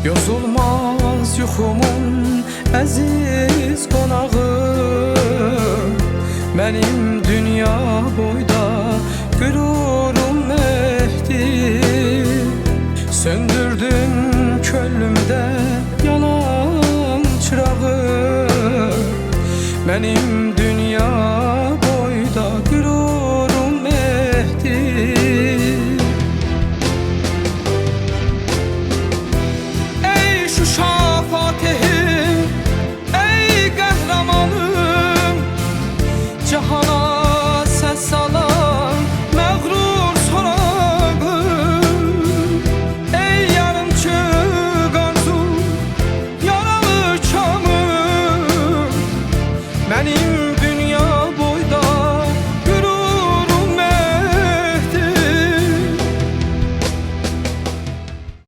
Yozulmaz yuxumun əziz qonağı, mənim dünya boyda qürurum mehdi. Söndürdün könlümdə yanan çırağı, mənim